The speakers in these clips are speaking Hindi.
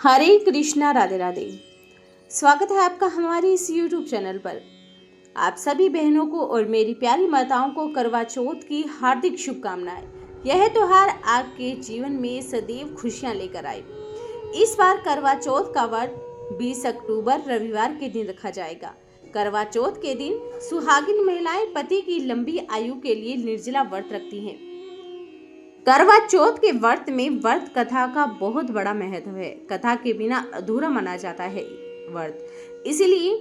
हरे कृष्णा, राधे राधे। स्वागत है आपका हमारे इस YouTube चैनल पर। आप सभी बहनों को और मेरी प्यारी माताओं को करवा चौथ की हार्दिक शुभकामनाएं। यह त्योहार आपके जीवन में सदैव खुशियां लेकर आए। इस बार करवा चौथ का व्रत 20 अक्टूबर रविवार के दिन रखा जाएगा। करवा चौथ के दिन सुहागिन महिलाएं पति की लंबी आयु के लिए निर्जला व्रत रखती हैं। करवा चौथ के व्रत में व्रत कथा का बहुत बड़ा महत्व है। कथा के बिना अधूरा माना जाता है व्रत। इसलिए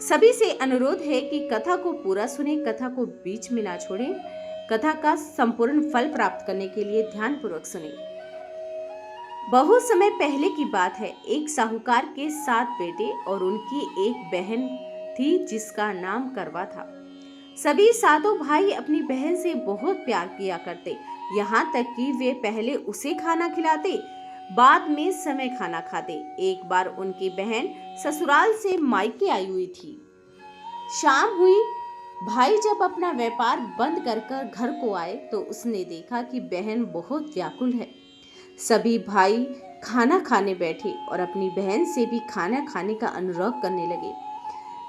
सभी से अनुरोध है कि कथा को पूरा सुने, कथा को बीच में ना छोड़ें। कथा का संपूर्ण फल प्राप्त करने के लिए ध्यानपूर्वक सुने। बहुत समय पहले की बात है। एक साहूकार के 7 बेटे और उनकी एक बहन थी जिसका नाम करवा था। सभी 7 भाई अपनी बहन से बहुत प्यार किया करते, यहाँ तक कि वे पहले उसे खाना खिलाते, बाद में समय खाना खाते। एक बार उनकी बहन ससुराल से मायके आई हुई थी। शाम हुई। भाई जब अपना व्यापार बंद कर घर को आए तो उसने देखा कि बहन बहुत व्याकुल है। सभी भाई खाना खाने बैठे और अपनी बहन से भी खाना खाने का अनुरोध करने लगे।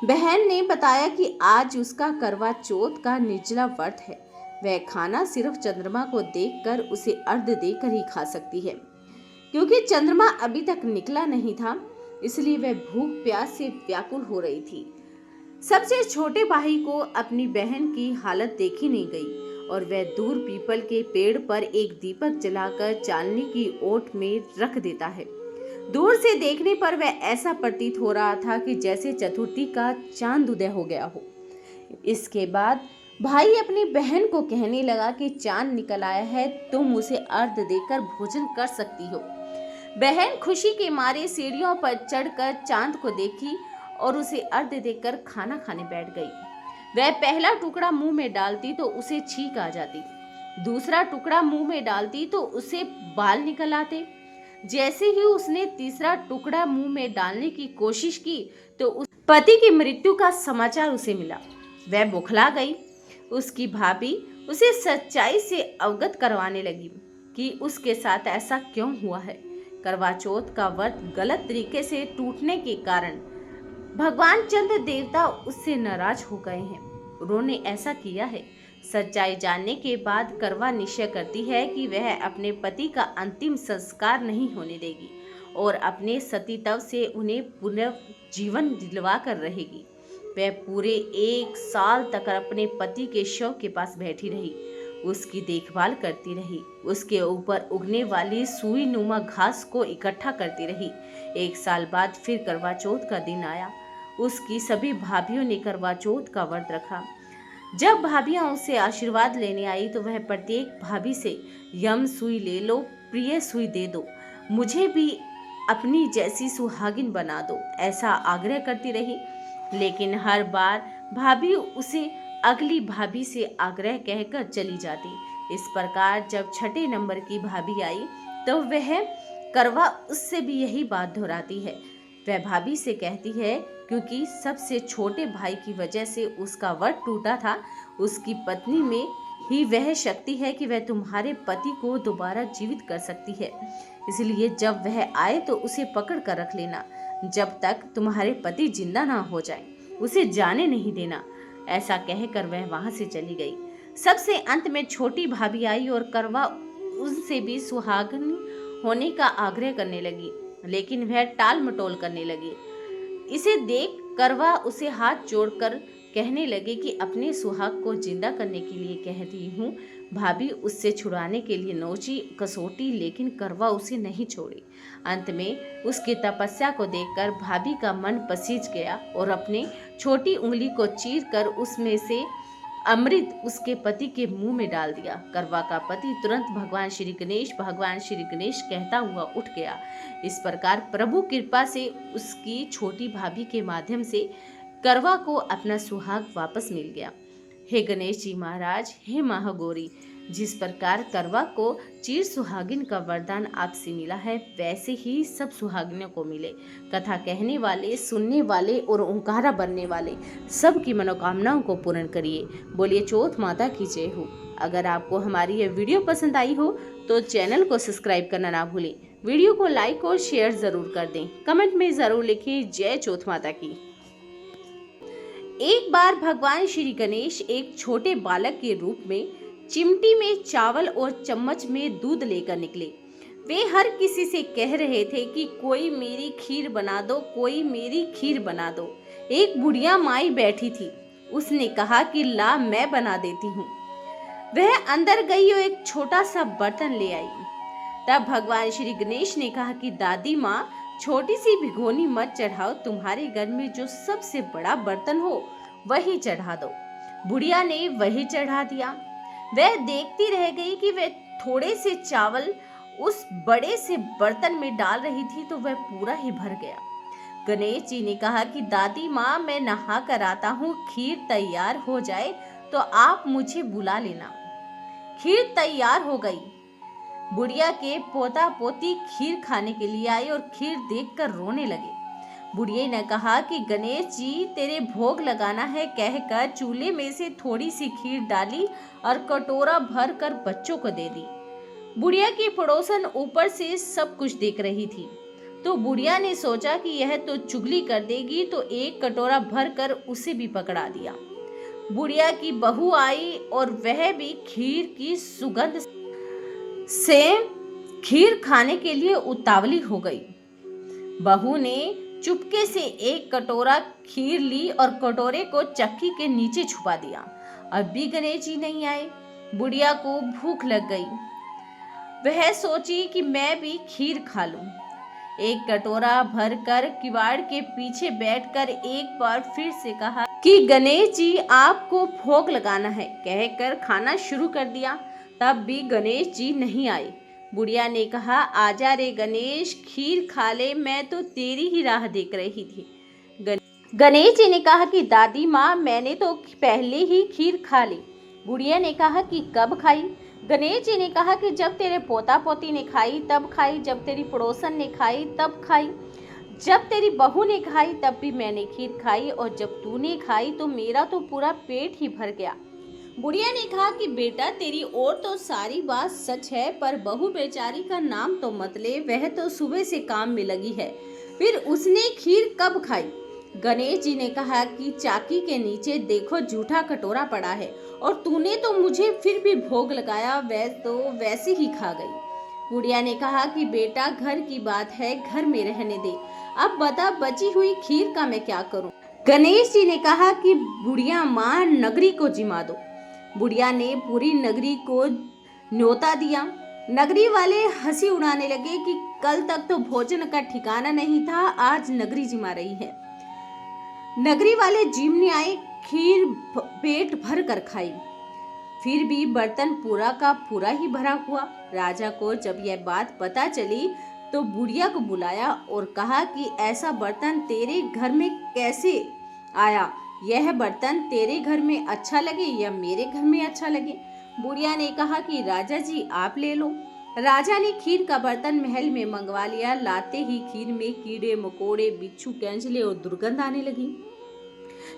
बहन ने बताया कि आज उसका करवा चौथ का निर्जला व्रत है। वह खाना सिर्फ चंद्रमा को देखकर उसे अर्घ देकर ही खा सकती है। क्योंकि चंद्रमा अभी तक निकला नहीं था, इसलिए वह भूख प्यास से व्याकुल हो रही थी। सबसे छोटे भाई को अपनी बहन की हालत देखी नहीं गई और वह दूर पीपल के पेड़ पर एक दीपक जलाकर चांदनी की ओट में रख देता है। दूर से देखने पर वह ऐसा प्रतीत हो रहा था कि जैसे चतुर्थी का चांद उदय हो गया हो। इसके बाद भाई अपनी बहन को कहने लगा कि चांद निकल आया है, तुम उसे अर्घ देकर भोजन कर सकती हो। बहन खुशी के मारे सीढ़ियों पर चढ़कर चांद को देखी और उसे अर्घ देकर खाना खाने बैठ गई। वह पहला टुकड़ा मुंह में डालती तो उसे छींक आ जाती, दूसरा टुकड़ा मुंह में डालती तो उसे बाल निकल आते। जैसे ही उसने तीसरा टुकड़ा मुंह में डालने की कोशिश की तो उस पति की मृत्यु का समाचार उसे मिला। वह बौखला गई। उसकी भाभी उसे सच्चाई से अवगत करवाने लगी कि उसके साथ ऐसा क्यों हुआ है। करवा चौथ का व्रत गलत तरीके से टूटने के कारण भगवान चंद्र देवता उससे नाराज हो गए हैं। उन्होंने ऐसा किया है। सच्चाई जानने के बाद करवा निश्चय करती है कि वह अपने पति का अंतिम संस्कार नहीं होने देगी और अपने सतीत्व से उन्हें पुनर्जीवन दिलवा कर रहेगी। वह पूरे 1 साल तक अपने पति के शव के पास बैठी रही, उसकी देखभाल करती रही, उसके ऊपर उगने वाली सुई नुमा घास को इकट्ठा करती रही। 1 साल बाद फिर करवा चौथ का दिन आया। उसकी सभी भाभियों ने करवा चौथ का व्रत रखा। जब भाभियां उससे आशीर्वाद लेने आई तो वह प्रत्येक भाभी से यम सुई ले लो, प्रिय सुई दे दो, मुझे भी अपनी जैसी सुहागिन बना दो, ऐसा आग्रह करती रही। लेकिन हर बार भाभी उसे अगली भाभी से आग्रह कहकर चली जाती। इस प्रकार जब 6 नंबर की भाभी आई तो वह करवा उससे भी यही बात दोहराती है। वह भाभी से कहती है क्योंकि सबसे छोटे भाई की वजह से उसका व्रत टूटा था, उसकी पत्नी में ही वह शक्ति है कि वह तुम्हारे पति को दोबारा जीवित कर सकती है। इसलिए जब वह आए तो उसे पकड़ कर रख लेना, जब तक तुम्हारे पति जिंदा ना हो जाए, उसे जाने नहीं देना। ऐसा कहकर वह वहां से चली गई। सबसे अंत में छोटी भाभी आई और करवा उनसे भी सुहागिन होने का आग्रह करने लगी, लेकिन वह टाल मटोल करने लगी। इसे देख करवा उसे हाथ जोड़कर कहने लगे कि अपने सुहाग को जिंदा करने के लिए कहती हूँ। भाभी उससे छुड़ाने के लिए नोची कसौटी, लेकिन करवा उसे नहीं छोड़ी। अंत में उसकी तपस्या को देखकर भाभी का मन पसीज गया और अपनी छोटी उंगली को चीरकर उसमें से अमृत उसके पति के मुंह में डाल दिया। करवा का पति तुरंत भगवान श्री गणेश कहता हुआ उठ गया। इस प्रकार प्रभु कृपा से उसकी छोटी भाभी के माध्यम से करवा को अपना सुहाग वापस मिल गया। हे गणेश जी महाराज, हे महागौरी, जिस प्रकार करवा को चिर सुहागिन का वरदान आपसे मिला है, वैसे ही सब सुहागिनों को मिले। कथा कहने वाले, सुनने वाले और ओंकारा बनने वाले सबकी मनोकामनाओं को पूर्ण करिए। बोलिए चौथ माता की जय हो। अगर आपको हमारी यह वीडियो पसंद आई हो तो चैनल को सब्सक्राइब करना ना भूलें। वीडियो को लाइक और शेयर जरूर कर दें। कमेंट में जरूर लिखें जय चौथ माता की। एक बार भगवान श्री गणेश एक छोटे बालक के रूप में चिमटी में चावल और चम्मच में दूध लेकर निकले। वे हर किसी से कह रहे थे कि कोई मेरी खीर बना दो, कोई मेरी खीर बना दो। एक बुढ़िया माई बैठी थी, उसने कहा कि ला मैं बना देती हूँ। वह अंदर गई और एक छोटा सा बर्तन ले आई। तब भगवान श्री गणेश ने कहा कि दादी माँ, छोटी सी भिगोनी मत चढ़ाओ, तुम्हारे घर में जो सबसे बड़ा बर्तन हो वही चढ़ा दो। बुढ़िया ने वही चढ़ा दिया। वह देखती रह गई कि वह थोड़े से चावल उस बड़े से बर्तन में डाल रही थी तो वह पूरा ही भर गया। गणेश जी ने कहा कि दादी माँ, मैं नहा कर आता हूँ, खीर तैयार हो जाए तो आप मुझे बुला लेना। खीर तैयार हो गई। बुढ़िया के पोता पोती खीर खाने के लिए आए और खीर देखकर रोने लगे। बुढ़िया ने कहा कि गणेश जी, तेरे भोग लगाना है कहकर चूल्हे में से थोड़ी सी खीर डाली और कटोरा भर कर बच्चों को दे दी। बुढ़िया की पड़ोसन ऊपर से सब कुछ देख रही थी, तो बुढ़िया ने सोचा कि यह तो चुगली कर देगी, तो एक कटोरा भर कर उसे भी पकड़ा दिया। बुढ़िया की बहू आई और वह भी खीर की सुगंध से खीर खाने के लिए उतावली हो गई। बहू ने चुपके से एक कटोरा खीर ली और कटोरे को चक्की के नीचे छुपा दिया। अब भी गणेश जी नहीं आए। बुढ़िया को भूख लग गई। वह सोची कि मैं भी खीर खा लूं। एक कटोरा भरकर किवाड़ के पीछे बैठकर एक बार फिर से कहा कि गणेश जी, आपको भोग लगाना है कहकर खाना शुरू कर दिया। तब भी गणेश जी नहीं आए। बुढ़िया ने कहा, आजा रे गणेश, खीर खा ले, मैं तो तेरी ही राह देख रही थी। गणेश जी ने कहा कि दादी माँ, मैंने तो पहले ही खीर खा ली। बुढ़िया ने कहा कि कब खाई? गणेश जी ने कहा कि जब तेरे पोता पोती ने खाई तब खाई, जब तेरी पड़ोसन ने खाई तब खाई, जब तेरी बहू ने खाई तब भी मैंने खीर खाई, और जब तूने खाई तो मेरा तो पूरा पेट ही भर गया। बुढ़िया ने कहा कि बेटा, तेरी ओर तो सारी बात सच है, पर बहू बेचारी का नाम तो मत ले, वह तो सुबह से काम में लगी है, फिर उसने खीर कब खाई? गणेश जी ने कहा कि चाकी के नीचे देखो, जूठा कटोरा पड़ा है, और तूने तो मुझे फिर भी भोग लगाया, वह तो वैसे ही खा गई। बुढ़िया ने कहा कि बेटा, घर की बात है, घर में रहने दे, अब बता बची हुई खीर का मैं क्या करूं? गणेश जी ने कहा कि बुढ़िया माँ, नगरी को जिमा दो। बुढ़िया ने पूरी नगरी को न्योता दिया। नगरी वाले हंसी उड़ाने लगे कि कल तक तो भोजन का ठिकाना नहीं था, आज नगरी जिमा रही है। नगरी वाले जिमने आए, खीर पेट भर कर खाई, फिर भी बर्तन पूरा का पूरा ही भरा हुआ। राजा को जब यह बात पता चली तो बुढ़िया को बुलाया और कहा कि ऐसा बर्तन तेरे घर में कैसे आया? यह बर्तन तेरे घर में अच्छा लगे या मेरे घर में अच्छा लगे? बुढ़िया ने कहा कि राजा जी, आप ले लो। राजा ने खीर का बर्तन महल में मंगवा लिया। लाते ही खीर में कीड़े मकोड़े, बिच्छू, कैंचले और दुर्गंध आने लगी।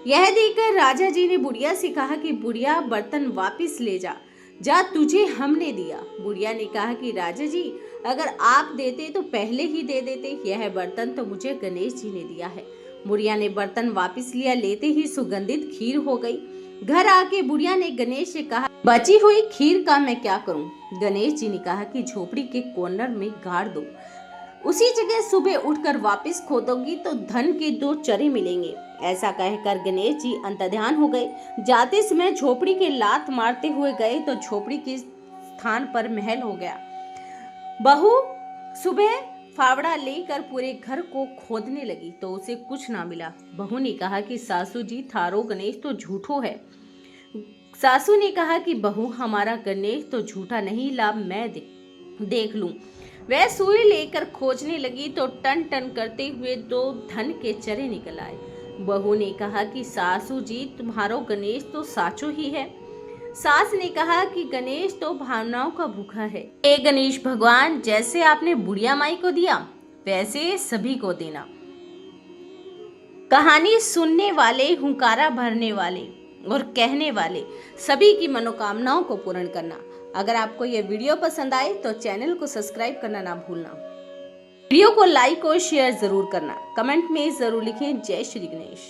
यह देखकर राजा जी ने बुढ़िया से कहा कि बुढ़िया, बर्तन वापस ले जा, जा, तुझे हमने दिया। बुढ़िया ने कहा कि राजा जी, अगर आप देते तो पहले ही दे देते, यह बर्तन तो मुझे गणेश जी ने दिया है। बुढ़िया ने बर्तन वापस लिया, लेते ही सुगंधित खीर हो गई। घर आके बुढ़िया ने गणेश से कहा, बची हुई खीर का मैं क्या करूं? गणेश जी ने कहा कि झोपड़ी के कॉर्नर में गाड़ दो, उसी जगह सुबह उठकर वापस खोदोगी तो धन के 2 चरे मिलेंगे। ऐसा कहकर गणेश जी अंतर्ध्यान हो गए। जाते समय झोपड़ी के लात मारते हुए गए तो झोपड़ी के स्थान पर महल हो गया। बहू सुबह फावड़ा लेकर पूरे घर को खोदने लगी तो उसे कुछ ना मिला। बहू ने कहा कि सासू जी, थारो गणेश तो झूठो है। सासू ने कहा कि बहू, हमारा गणेश तो झूठा नहीं, ला मैं देख लूं। वह सुई लेकर खोजने लगी तो टन टन करते हुए 2 धन के चरे निकल आए। बहू ने कहा कि सासू जी, तुम्हारो गणेश तो साचो ही है। सास ने कहा कि गणेश तो भावनाओं का भूखा है। हे गणेश भगवान, जैसे आपने बुढ़िया माई को दिया वैसे सभी को देना। कहानी सुनने वाले, हुंकारा भरने वाले और कहने वाले सभी की मनोकामनाओं को पूर्ण करना। अगर आपको यह वीडियो पसंद आए तो चैनल को सब्सक्राइब करना ना भूलना। वीडियो को लाइक और शेयर जरूर करना। कमेंट में जरूर लिखें जय श्री गणेश।